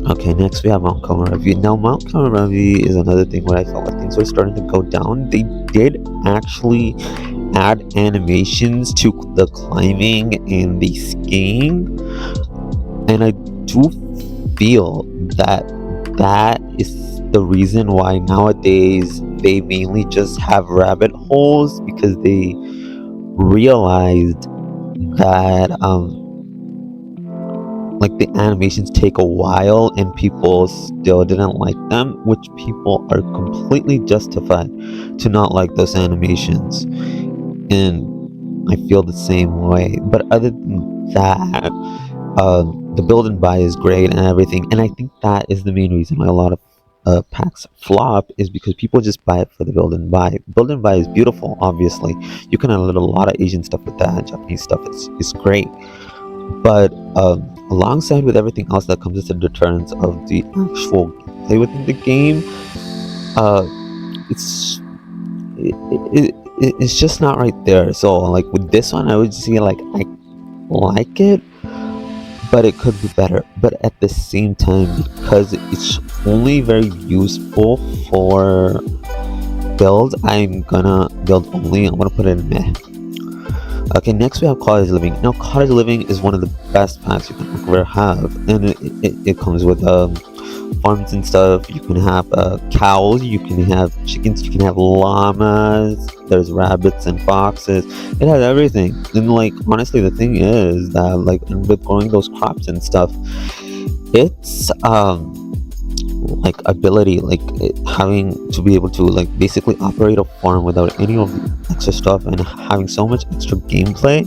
Okay, next we have Mount Kamaravi. Now, Mount Kamaravi is another thing where I felt like things were starting to go down. They did actually add animations to the climbing and the skiing, and I do feel that that is the reason why nowadays they mainly just have rabbit holes, because they realized that like the animations take a while and people still didn't like them, which people are completely justified to not like those animations, and I feel the same way. But other than that, the build and buy is great and everything, and I think that is the main reason why a lot of packs flop, is because people just buy it for the build and buy. Build and buy is beautiful, obviously. You can unload a lot of Asian stuff with that. Japanese stuff is great, but alongside with everything else that comes as a deterrence of the actual play within the game, uh, it's it's just not right there. So like with this one, I would say like I like it, but it could be better. But at the same time, because it's only very useful for build, I'm gonna build only. I'm gonna put it in meh. Okay, next we have Cottage Living. Now, Cottage Living is one of the best packs you can ever have, and it comes with farms and stuff. You can have cows, you can have chickens, you can have llamas. There's rabbits and foxes. It has everything. And like honestly, the thing is that like with growing those crops and stuff, it's like ability, like having to be able to like basically operate a farm without any of the extra stuff and having so much extra gameplay.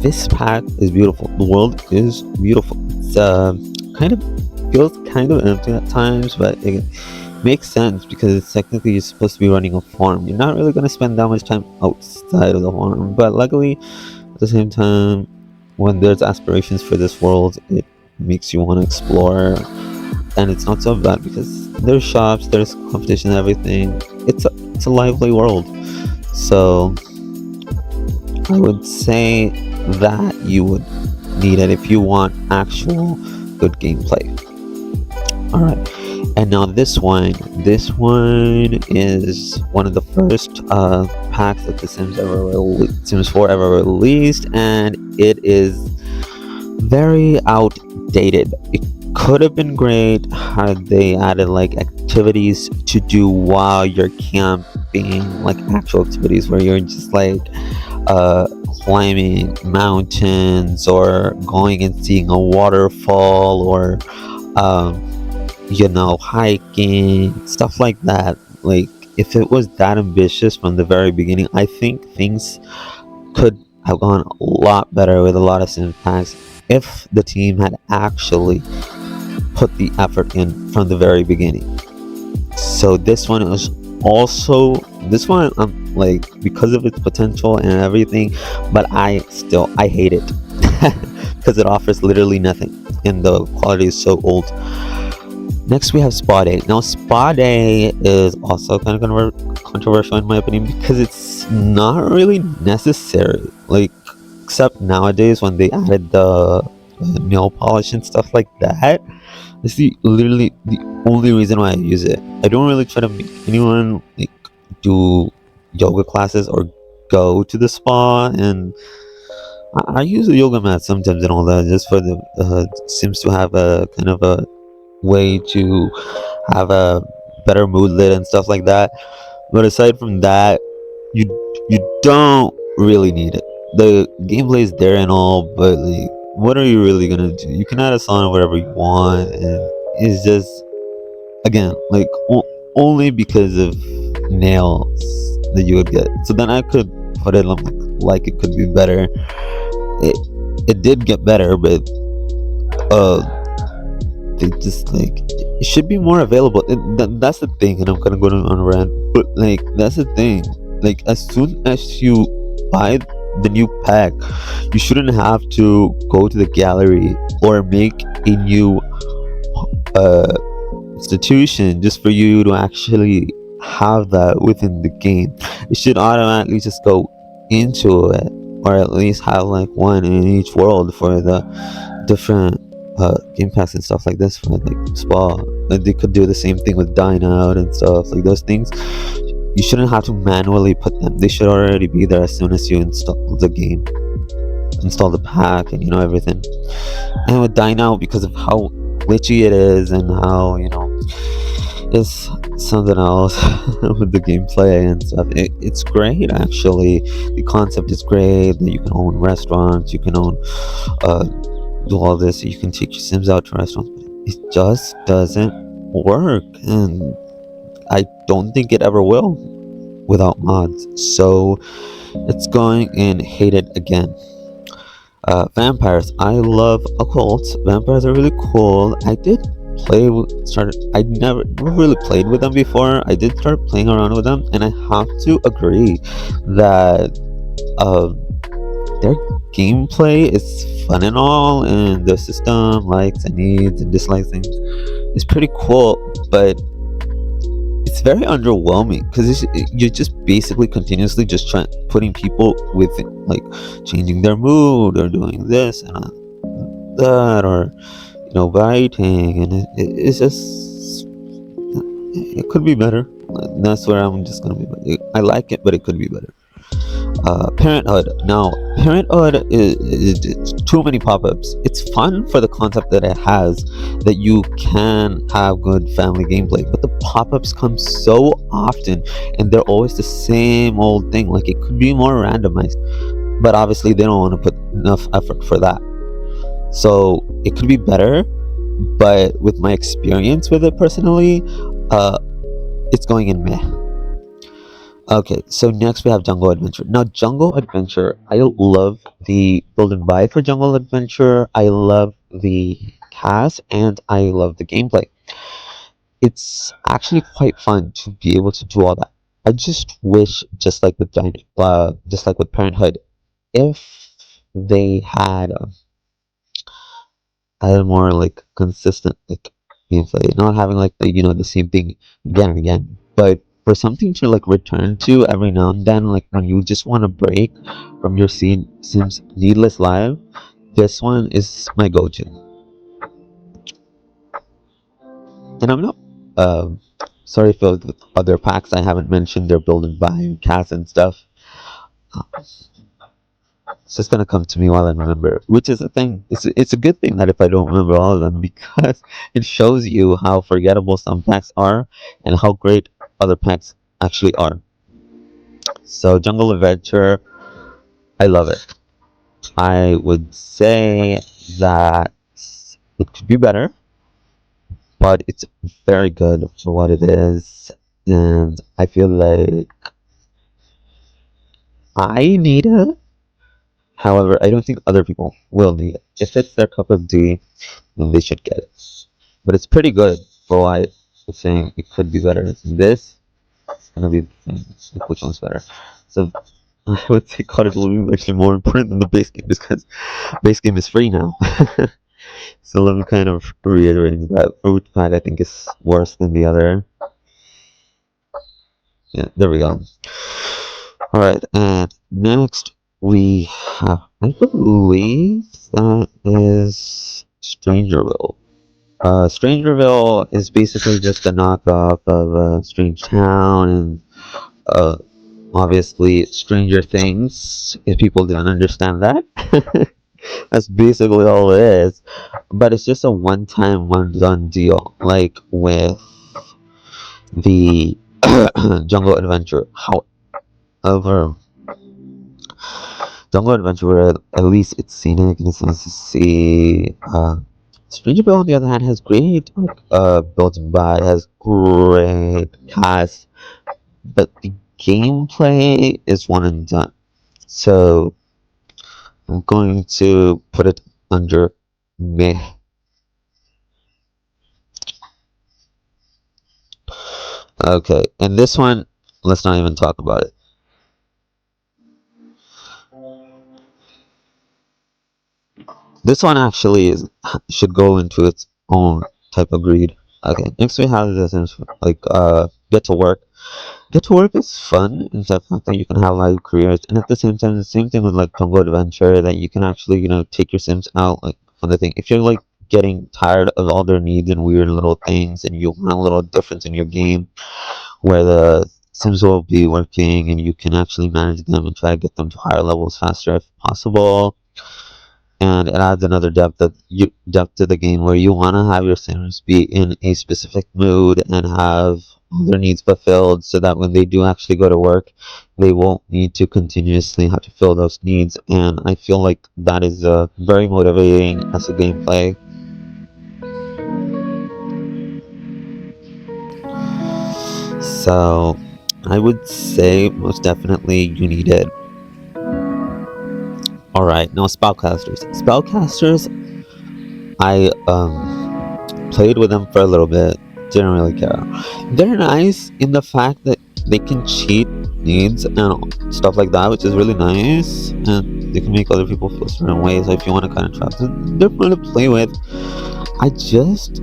This pack is beautiful. The world is beautiful. It's kind of feels kind of empty at times, but it makes sense because it's technically you're supposed to be running a farm. You're not really going to spend that much time outside of the farm, but luckily at the same time, when there's aspirations for this world, it makes you want to explore, and it's not so bad because there's shops, there's competition and everything. It's a lively world. So I would say that you would need it if you want actual good gameplay. Alright, and now this one is one of the first packs that the Sims 4 ever released, and it is very outdated. It could have been great had they added like activities to do while you're camping, like actual activities where you're just like climbing mountains or going and seeing a waterfall, or hiking, stuff like that. Like if it was that ambitious from the very beginning, I think things could have gone a lot better with a lot of Sims packs if the team had actually put the effort in from the very beginning. So this one is also like because of its potential and everything, but I hate it because it offers literally nothing and the quality is so old. Next we have Spa Day. Now Spa Day is also kind of controversial in my opinion because it's not really necessary, like except nowadays when they added the nail polish and stuff like that. It's literally the only reason why I use it. I don't really try to make anyone like do yoga classes or go to the spa, and I use a yoga mat sometimes and all that just for the Sims to have a kind of a way to have a better mood lit and stuff like that. But aside from that, you you don't really need it. The gameplay is there and all, but like, what are you really gonna do? You can add a song or whatever you want, and it's just again like only because of nails that you would get. So then I could put it on like it could be better. It it did get better, but uh they just like it should be more available. That's the thing, and I'm gonna go on a rant, but like that's the thing. Like as soon as you buy the new pack, you shouldn't have to go to the gallery or make a new uh, institution just for you to actually have that within the game. It should automatically just go into it, or at least have like one in each world for the different Game Pass and stuff like this for like Spa. And they could do the same thing with Dine Out and stuff like those things. You shouldn't have to manually put them. They should already be there as soon as you install the game, install the pack, and everything. And with Dine Out, because of how glitchy it is and how it's something else with the gameplay and stuff. It's great actually. The concept is great that you can own restaurants, you can own uh, do all this, you can take your Sims out to restaurants. But it just doesn't work, and I don't think it ever will without mods. So it's going and hate it again. Vampires. I love occults. Vampires are really cool. I did I never really played with them before. I did start playing around with them, and I have to agree that their gameplay is fun and all, and the system likes and needs and dislikes things is pretty cool, but it's very underwhelming because you're just basically continuously just putting people with like changing their mood or doing this and that, or writing, and it's just, it could be better. That's where I'm just gonna be. I like it, but it could be better. Parenthood. Now, Parenthood is too many pop-ups. It's fun for the concept that it has, that you can have good family gameplay, but the pop-ups come so often, and they're always the same old thing. Like, it could be more randomized, but obviously they don't want to put enough effort for that. So it could be better, but with my experience with it personally, it's going in meh. Okay, so next we have Jungle Adventure. Now, Jungle Adventure, I love the build and buy for Jungle Adventure. I love the cast, and I love the gameplay. It's actually quite fun to be able to do all that. I just wish, just like with Parenthood, if they had a more like consistent like gameplay, not having like the same thing again and again, but for something to like return to every now and then, like when you just want to break from your Sims needless life, this one is my go-to. And I'm not sorry for the other packs I haven't mentioned their build and buy cast and stuff. It's just gonna come to me while I remember, which is a thing. It's a good thing that if I don't remember all of them, because it shows you how forgettable some packs are and how great other packs actually are. So Jungle Adventure, I love it. I would say that it could be better, but it's very good for what it is, and I feel like I need it. However, I don't think other people will need it. If it's their cup of tea, then they should get it. But it's pretty good for why I was saying it could be better. This is gonna be the thing. Like, which one's better? So I would say Cottage Living is actually more important than the base game, because base game is free now. So let me kind of reiterate that Fruit Fight I think is worse than the other. Yeah, there we go. Alright, and next we have, I believe that is Strangerville. Strangerville is basically just a knockoff of Strange Town and obviously Stranger Things, if people didn't understand that. That's basically all it is. But it's just a one-time, one-done deal, like with the Jungle Adventure. However, Jungle Adventure, at least it's scenic and it's nice to see. Stranger Bill, on the other hand, has great built and buy, has great cast, but the gameplay is one and done. So I'm going to put it under meh. Okay, and this one, let's not even talk about it. This one actually should go into its own type of greed. Okay, next we have this like Get to Work. Get to Work is fun in the fact that you can have live careers, and at the same time, the same thing with like Jungle Adventure, that you can actually take your Sims out like on the thing. If you're like getting tired of all their needs and weird little things, and you want a little difference in your game where the Sims will be working and you can actually manage them and try to get them to higher levels faster if possible. And it adds another depth to the game where you want to have your Sims be in a specific mood and have all their needs fulfilled, so that when they do actually go to work, they won't need to continuously have to fill those needs. And I feel like that is very motivating as a gameplay. So I would say most definitely you need it. Alright, now spellcasters. Spellcasters, I played with them for a little bit, didn't really care. They're nice in the fact that they can cheat needs and stuff like that, which is really nice, and they can make other people feel certain ways. So if you want to kind of trap them, they're fun to play with. I just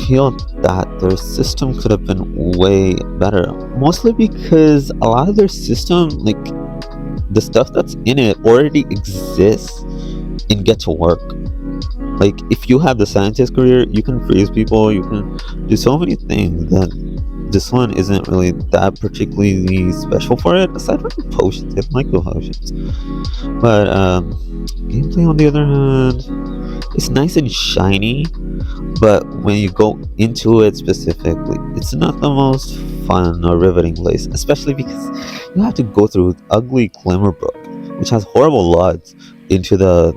feel that their system could have been way better, mostly because a lot of their system, like the stuff that's in it, already exists in Get to Work. Like, if you have the scientist career, you can freeze people, you can do so many things that this one isn't really that particularly special for it, aside from the potions. I like the potions. But, gameplay on the other hand, it's nice and shiny, but when you go into it specifically, it's not the most fun or riveting place, especially because you have to go through ugly Glimmerbrook, which has horrible LUDs, into the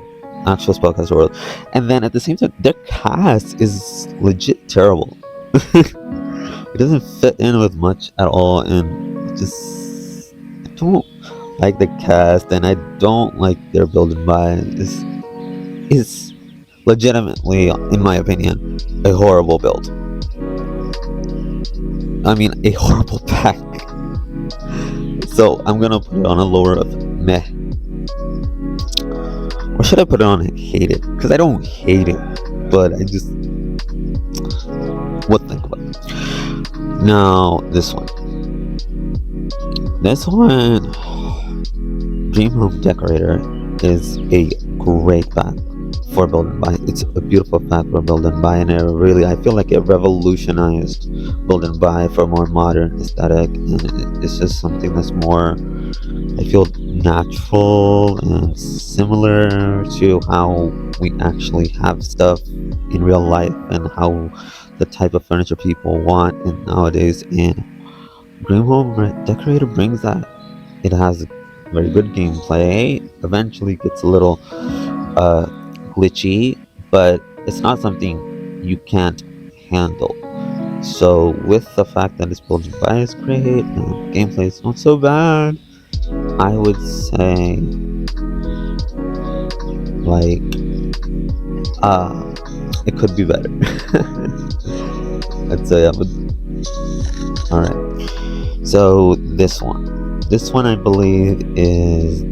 actual spellcaster world, and then at the same time their cast is legit terrible. It doesn't fit in with much at all, and I don't like the cast, and I don't like their build and buy. Is legitimately, in my opinion, a horrible build. I mean, a horrible pack. So I'm gonna put it on a lower of meh. Or should I put it on hate it? Because I don't hate it, but I just what think about it. Now this one, Dream Home Decorator is a great pack for build and buy. It's a beautiful pack for build and buy, and I feel like it revolutionized build and buy for a more modern aesthetic, and it's just something that's more, I feel, natural and similar to how we actually have stuff in real life and how the type of furniture people want in nowadays. And Dream Home Decorator brings that. It has very good gameplay. Eventually gets a little glitchy, but it's not something you can't handle. So with the fact that it's built by is great and gameplay is not so bad, I would say like it could be better. I'd say I would. Alright. So this one I believe is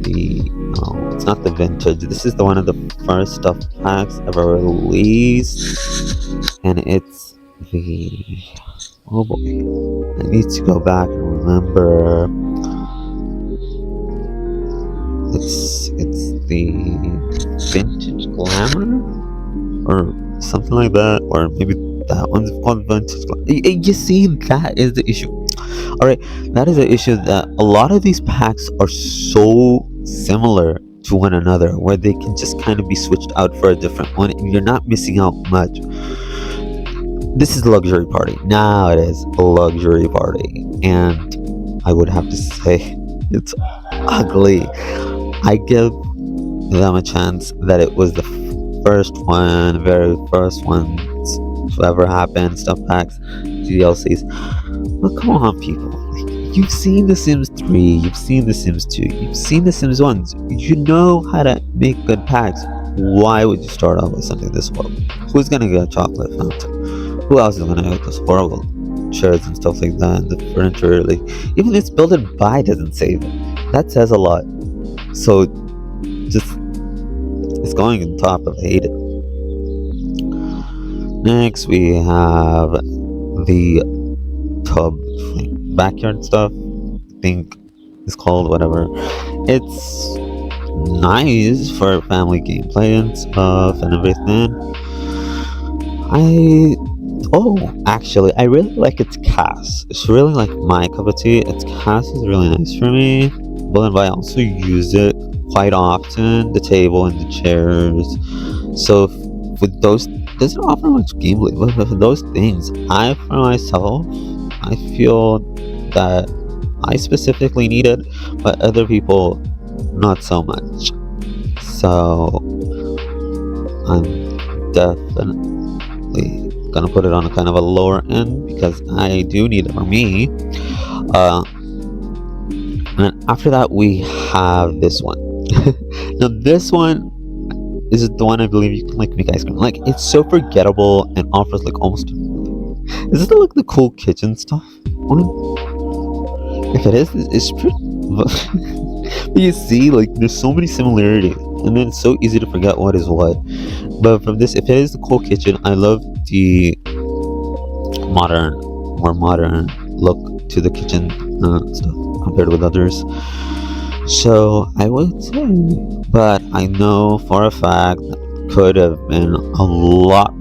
it's not the vintage. This is one of the first stuff packs ever released, and it's oh boy, I need to go back and remember. It's the vintage glamour or something like that, or maybe that one's called vintage glamour. You see, that is the issue. Alright, that is the issue, that a lot of these packs are so similar to one another where they can just kind of be switched out for a different one and you're not missing out much. This is Luxury Party. Now it is a Luxury Party, and I would have to say it's ugly. I give them a chance that it was the very first one to ever happen, stuff packs, DLCs. But come on, people. You've seen The Sims 3, you've seen The Sims 2, you've seen The Sims 1. You know how to make good packs. Why would you start off with something this horrible? Who's gonna get a chocolate fountain? Who else is gonna get this horrible chairs and stuff like that? The furniture, like, even its build and buy doesn't save it. That says a lot. So, just, it's going on top of hate it. Next, we have the tub thing. Backyard stuff, I think it's called, whatever. It's nice for family gameplay and stuff and everything. I Oh, actually, I really like its cast. It's really like my cup of tea. Its cast is really nice for me. But I also use it quite often. The table and the chairs. So with those, doesn't offer much gameplay. But for those things, I for myself, I feel that I specifically need it, but other people not so much. So I'm definitely gonna put it on a kind of a lower end because I do need it for me. Uh, and then after that we have this one. Now this one is the one I believe you can like make ice cream. Like it's so forgettable and offers like almost. Is this like the cool kitchen stuff one? If it is, it's pretty. But you see, like there's so many similarities, and then it's so easy to forget what is what. But from this, if it is the cool kitchen, I love the modern, more modern look to the kitchen stuff compared with others. So I would say, but I know for a fact that could have been a lot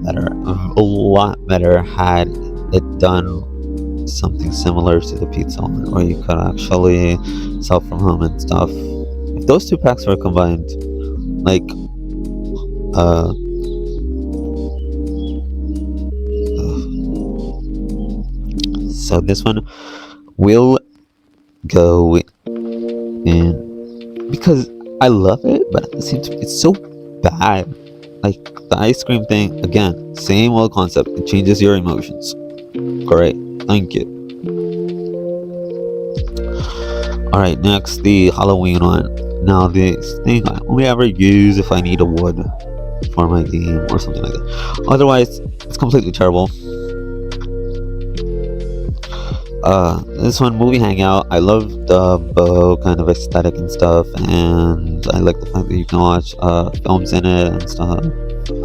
better had it done something similar to the pizza one, where you could actually sell from home and stuff. If those two packs were combined, like, uh, so this one will go in because I love it, but at the same time, it's so bad. Like the ice cream thing, again, same old concept. It changes your emotions. Great, thank you. All right, next the Halloween one. Now this thing I only ever use if I need a wood for my game or something like that. Otherwise, it's completely terrible. This one, movie hangout. I love the bow kind of aesthetic and stuff, and I like the fact that you can watch films in it and stuff.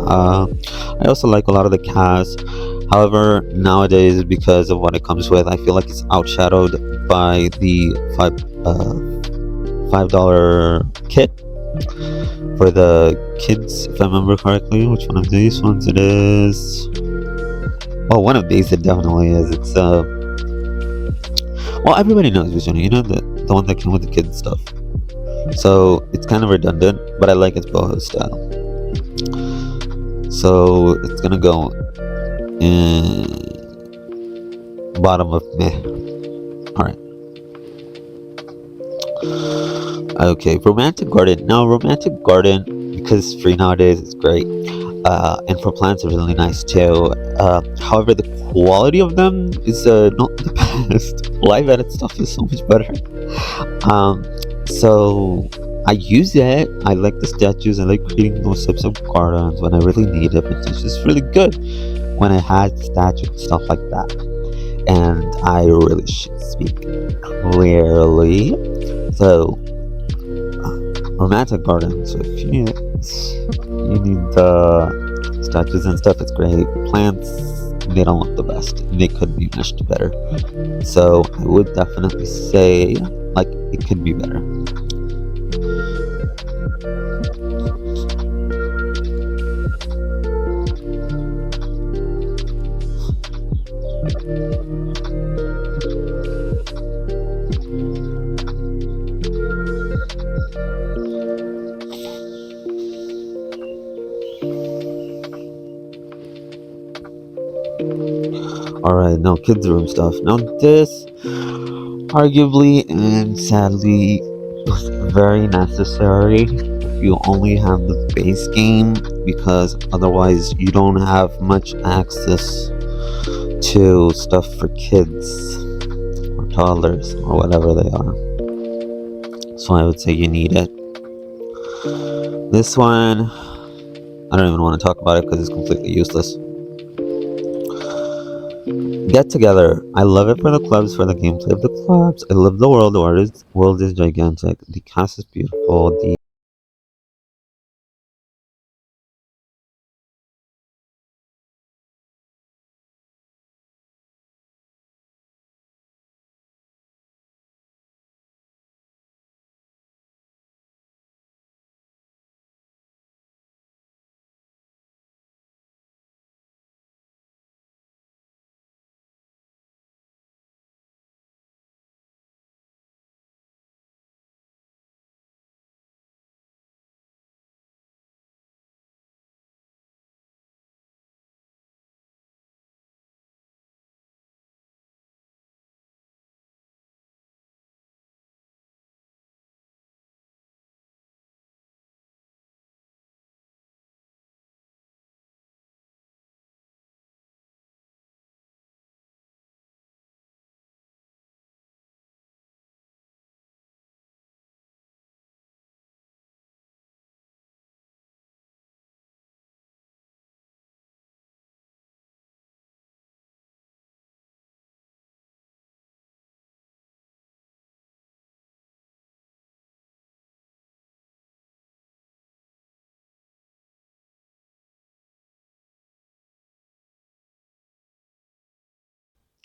I also like a lot of the cast. However, nowadays, because of what it comes with, I feel like it's outshadowed by the $5 kit for the kids, if I remember correctly. Which one of these ones it is? Oh, one of these it definitely is. It's well, everybody knows which one. You know the one that came with the kids stuff. So it's kind of redundant, but I like its boho style. So it's gonna go in bottom of meh. All right. Okay, Romantic Garden. Now, Romantic Garden, because it's free nowadays, it's great. And for plants, it's really nice too. However, the quality of them is not the best. Live edit stuff is so much better. Um, so I use it. I like the statues. I like creating those types of gardens when I really need it. But it's just really good when I had statues and stuff like that. And I really should speak clearly. So romantic garden. So if you need the statues and stuff, it's great. Plants, they don't look the best. They could be meshed better. So I would definitely say like it could be better. Alright, now kids room stuff. Now this arguably and sadly was very necessary if you only have the base game, because otherwise you don't have much access to stuff for kids or toddlers or whatever they are. So I would say you need it. This one, I don't even want to talk about it because it's completely useless. Get together. I love it for the clubs, for the gameplay of the clubs. I love the world. The world is gigantic. The cast is beautiful. The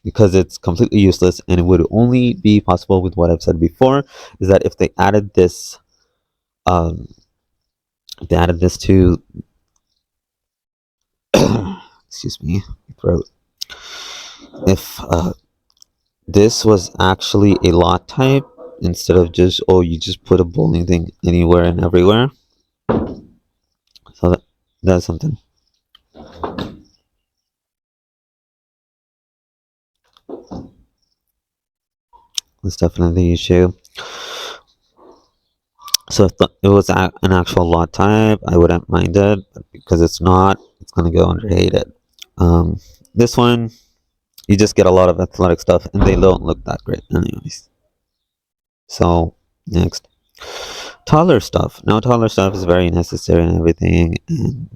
because it's completely useless, and it would only be possible with what I've said before, is that if they added this, um, they added this to, excuse me, throat. If this was actually a lot type instead of just, oh, you just put a bowling thing anywhere and everywhere. So that's something. That's definitely the issue. So if it was an actual lot type, I wouldn't mind it, but because it's not, it's gonna go under hated. This one, you just get a lot of athletic stuff, and they don't look that great, anyways. So next, taller stuff. Now, taller stuff is very necessary and everything, and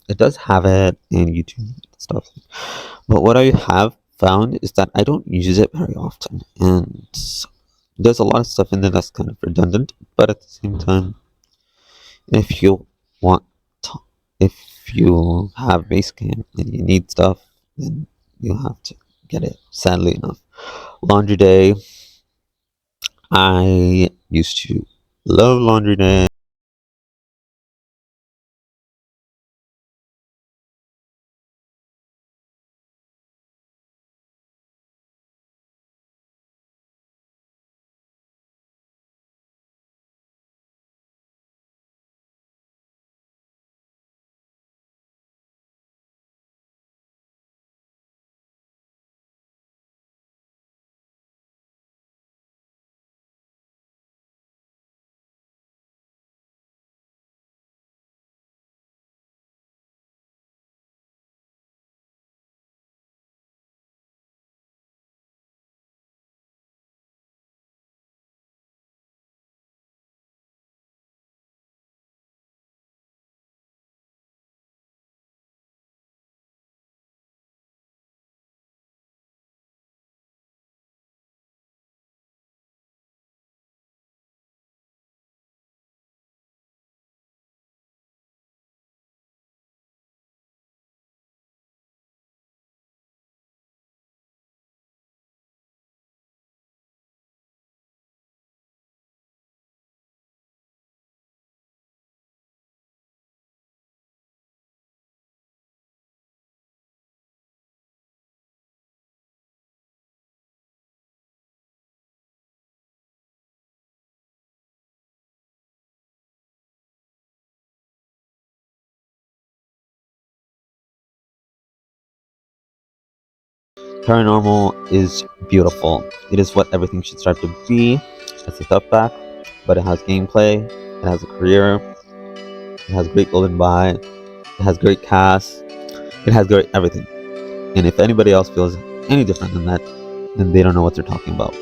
it does have it, and you do need stuff. But what I have found is that I don't use it very often, and there's a lot of stuff in there that's kind of redundant. But at the same time, if you want, to, if you have Basecamp and you need stuff, then you have to get it. Sadly enough, Laundry Day. I used to love Laundry Day. Paranormal is beautiful. It is what everything should start to be. It's a step back, but it has gameplay. It has a career. It has great golden buy. It has great cast. It has great everything. And if anybody else feels any different than that, then they don't know what they're talking about.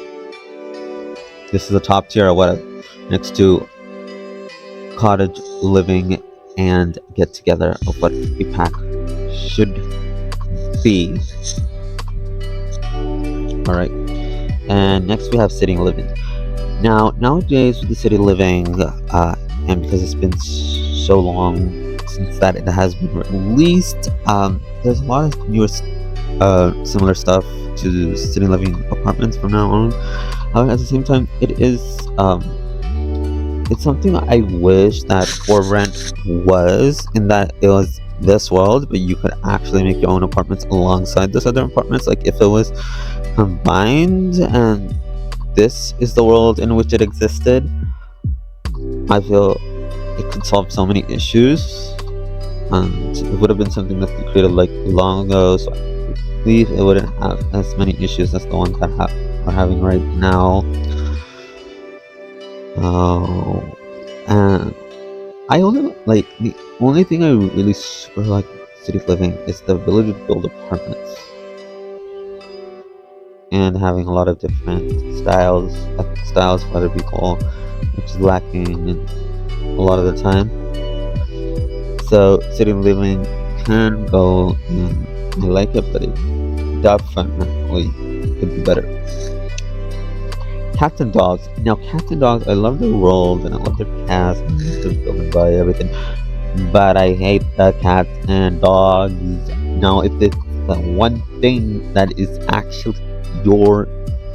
This is a top tier of what next to cottage living and get together of what a pack should be. All right, and next we have city living. Now nowadays with the city living, and because it's been so long since that it has been released, there's a lot of newer similar stuff to city living apartments from now on. At the same time, it is it's something I wish that For Rent was, in that it was this world, but you could actually make your own apartments alongside this other apartments. Like if it was combined and this is the world in which it existed, I feel it could solve so many issues, and it would have been something that they created like long ago. So I believe it wouldn't have as many issues as the ones that we're having right now. Oh, and I only like the only thing I really super like city living is the ability to build apartments and having a lot of different styles, ethnic styles for other people, which is lacking a lot of the time. So city living can go, and I like it, but it definitely could be better. Cats and dogs. Now, cats and dogs, I love their world and I love their cast and their building by everything, but I hate the cats and dogs. Now, if that one thing that is actually your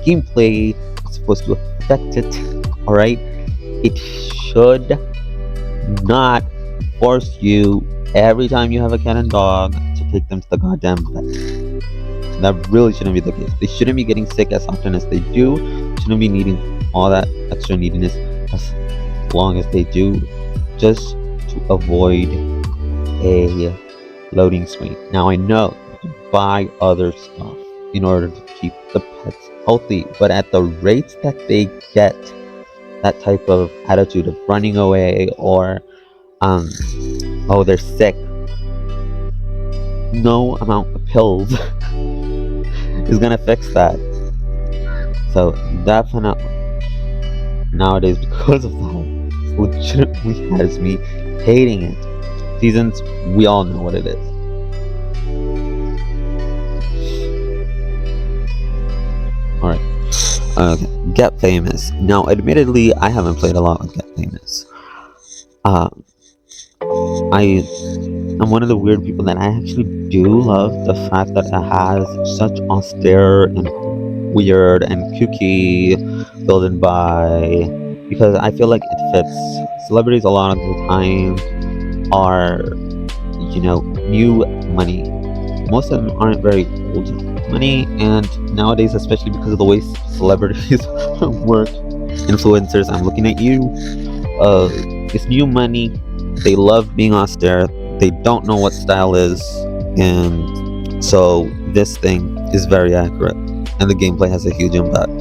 gameplay is supposed to affect it. All right, it should not force you every time you have a cat and dog to take them to the goddamn vet. That really shouldn't be the case. They shouldn't be getting sick as often as they do. Shouldn't be needing all that extra neediness as long as they do, just to avoid a loading screen. Now I know you can buy other stuff in order to keep the pets healthy, but at the rates that they get, that type of attitude of running away or oh, they're sick, no amount of pills is gonna fix that. So definitely nowadays, because of that, legitimately has me hating it. Seasons, we all know what it is. Alright. Get Famous. Now, admittedly, I haven't played a lot with Get Famous. I'm one of the weird people that I actually do love the fact that it has such austere and weird and kooky building by, because I feel like it fits. Celebrities a lot of the time are, new money. Most of them aren't very old money, and nowadays, especially because of the way celebrities work, influencers, I'm looking at you. It's new money. They love being austere. They don't know what style is, and so this thing is very accurate, and the gameplay has a huge impact.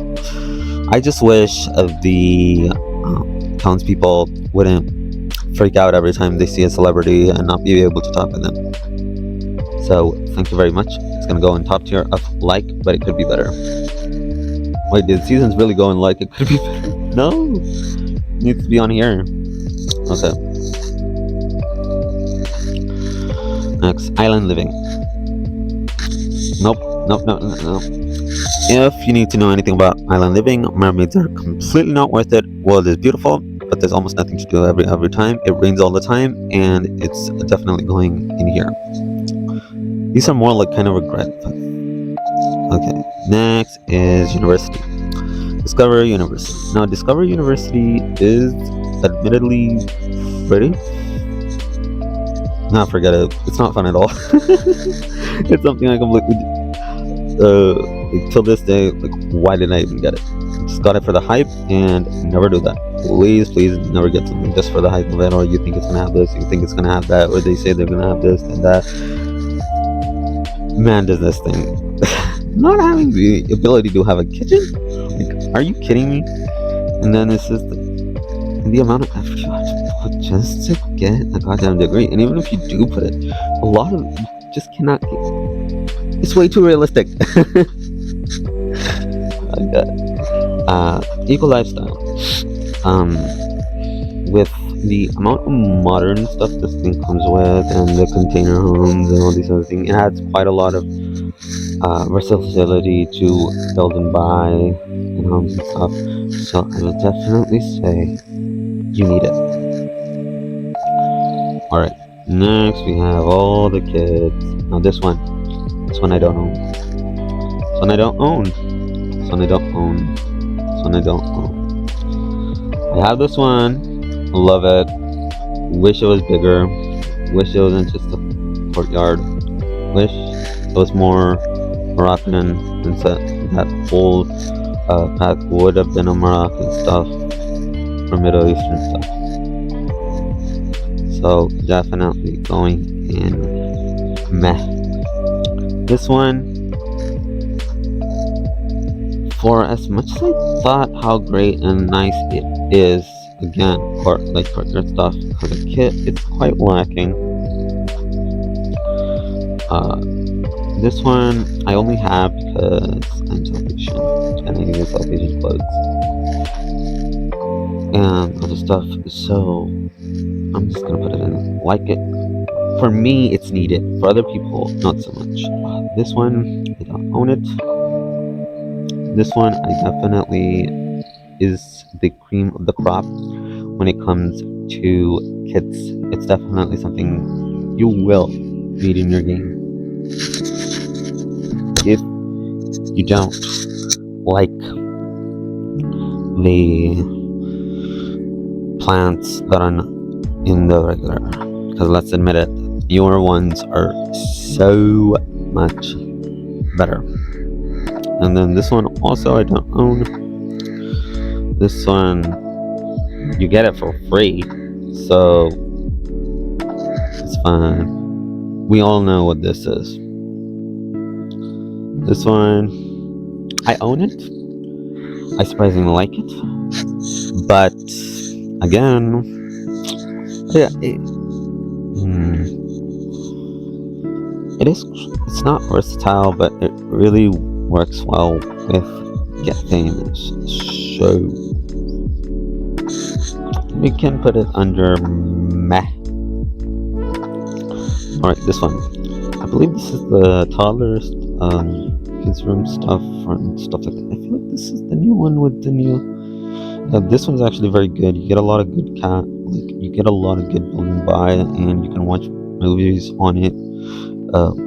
I just wish the townspeople wouldn't freak out every time they see a celebrity and not be able to talk with them. So thank you very much. It's gonna go in top tier of like, but it could be better. Wait, did Seasons really go in like? It could be better. No, it needs to be on here. Okay. Next, Island Living. Nope. If you need to know anything about Island Living, mermaids are completely not worth it. World is beautiful, but there's almost nothing to do every time. It rains all the time, and it's definitely going in here. These are more like kind of regret. Okay. Next is University. Discover University. Now, Discover University is admittedly pretty. Nah, forget it. It's not fun at all. It's something I completely till this day, like, why did I even get it? Just got it for the hype, and never do that. Please never get something just for the hype of it, or you think it's gonna have this, you think it's gonna have that, or they say they're gonna have this and that. Man, does this thing not having the ability to have a kitchen? Like, are you kidding me? And then it's just the amount of effort you have to put just to get a goddamn degree. And even if you do put it, a lot of you just cannot get. It's way too realistic. Eco lifestyle. With the amount of modern stuff this thing comes with, and the container homes and all these other things, it adds quite a lot of versatility to build and buy and homes and stuff. So I would definitely say you need it. Alright, next we have all the kids. Now this one I don't own. This one I don't own. This one I don't own. This one I don't own. I have this one. Love it. Wish it was bigger. Wish it wasn't just a courtyard. Wish it was more Moroccan and that whole pack would have been a Moroccan stuff or Middle Eastern stuff. So definitely going in meh. This one, for as much as I thought how great and nice it is, again, for courtyard stuff, as a kit, it's quite lacking. This one I only have because I'm South Asian and I need South Asian clothes and other stuff, so I'm just gonna put it in. Like it. For me, it's needed. For other people, not so much. This one, I don't own it. This one, I definitely is the cream of the crop when it comes to kits. It's definitely something you will need in your game. if you don't like the plants that are in the regular, because let's admit it, newer ones are so much better. And then this one also I don't own. This one you get it for free, so it's fine. We all know what this is. This one I own it. I surprisingly like it, but again, yeah, it's not versatile, but it really works well with Get Famous. So we can put it under meh. Alright, this one. I believe this is the toddler's kids room stuff and stuff like that. I feel like this is the new one with the new. This one's actually very good. You get a lot of good you get a lot of good building by, and you can watch movies on it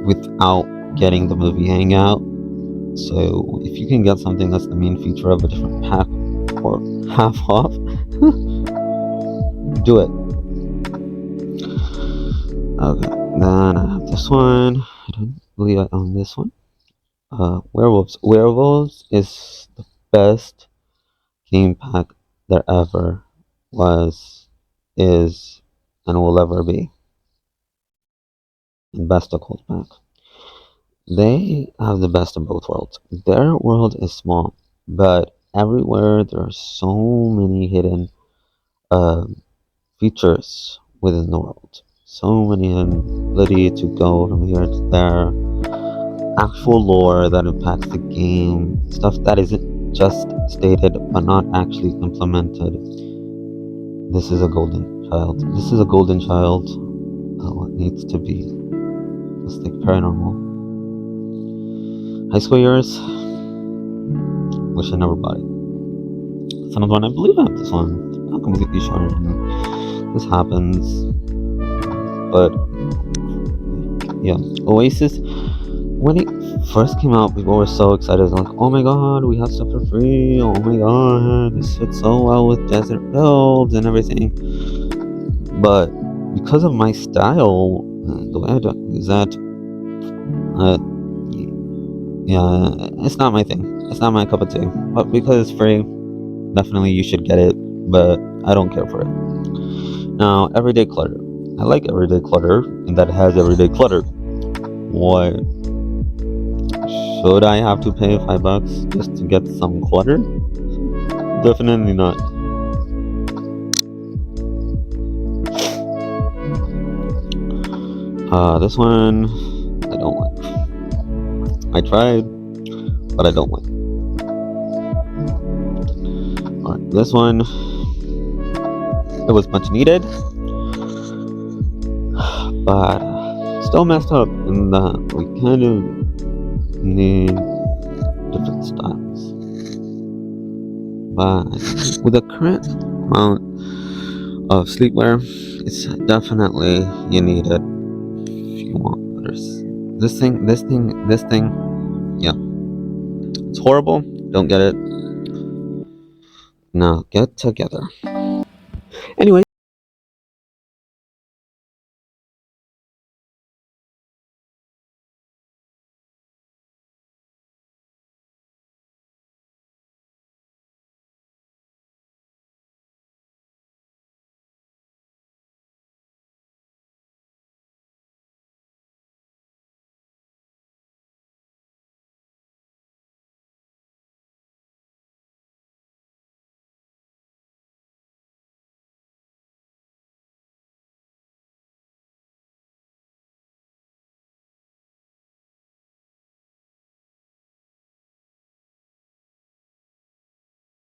without getting the movie hangout. So if you can get something that's the main feature of a different pack for half off, do it. Okay, then I have this one. I don't believe I own this one. Werewolves. Werewolves is the best game pack there ever was, is, and will ever be. And best occult pack. They have the best of both worlds. Their world is small, but everywhere there are so many hidden features within the world. So many ability to go from here to there. Actual lore that impacts the game. Stuff that isn't just stated but not actually implemented. This is a golden child. This is a golden child. What needs to be just like paranormal. High school years. Wish I never bought it. Son of one, I believe I have this one. I'm not completely sure. This happens. But yeah. Oasis, when it first came out, people were so excited. Like, oh my god, we have stuff for free. Oh my god, this fits so well with desert builds and everything. But because of my style, the way I do is that, yeah, it's not my thing. It's not my cup of tea. But because it's free, definitely you should get it. But I don't care for it. Now, everyday clutter. I like everyday clutter, and that has everyday clutter. Why should I have to pay $5 just to get some clutter? Definitely not. This one I don't like. I tried, but I don't like. Alright, this one, it was much needed, but still messed up in that we kind of need different styles. But with the current amount of sleepwear, it's definitely you need it if you want. This thing, yeah, it's horrible. Don't get it. Now get together. Anyway.